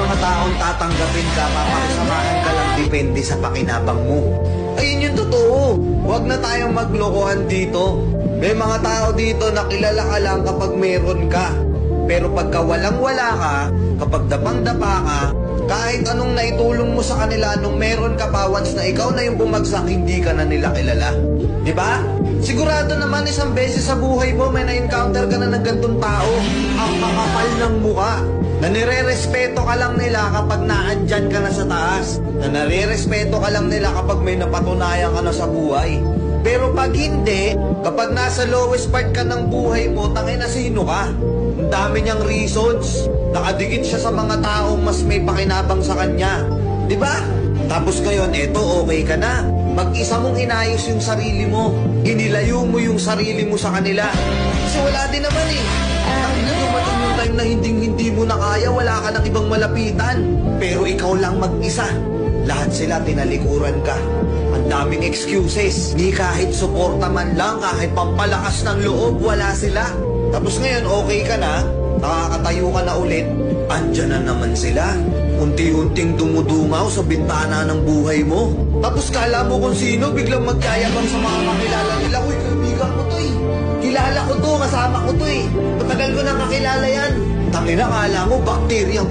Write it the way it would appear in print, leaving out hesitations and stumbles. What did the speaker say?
mga taong tatanggapin ka, papakisamahan ka lang depende sa pakinabang mo. Ayun yung totoo. Huwag na tayong maglokohan dito. May mga tao dito na kilala ka lang kapag meron ka. Pero pagka walang-wala ka, kapag dapang-dapa ka, kahit anong naitulong mo sa kanila nung meron ka pa, once na ikaw na yung bumagsak, hindi ka na nila kilala. Diba? Sigurado naman isang beses sa buhay mo may na-encounter ka na ng gantong tao. Ang kakapal ng mukha. Na nire-respeto ka lang nila kapag naandyan ka na sa taas. Na nare-respeto ka lang nila kapag may napatunayan ka na sa buhay. Pero pag hindi, kapag nasa lowest part ka ng buhay mo, tangina sino ka? Ang dami niyang reasons. Nakadikit siya sa mga taong mas may pakinabang sa kanya. Diba? Tapos ngayon, eto okay ka na. Mag-isa mong inayos yung sarili mo. Inilayo mo yung sarili mo sa kanila. Kasi wala din naman eh. Ang dumating yung time na hindi mo na kaya, wala ka ng ibang malapitan. Pero ikaw lang mag-isa. Lahat sila tinalikuran ka. Ang daming excuses. Ni kahit suporta man lang, kahit pampalakas ng loob, wala sila. Tapos ngayon, okay ka na, nakakatayo ka na ulit, andyan na naman sila. Unti-unting dumudungaw sa bintana ng buhay mo. Tapos kala mo kung sino, biglang magkayabang sa mga kakilala nila. Uy, kaibigan ko to eh. Kilala ko to, kasama ko to eh. Matagal ko nang kakilala yan. Tangina, kala mo, bakterya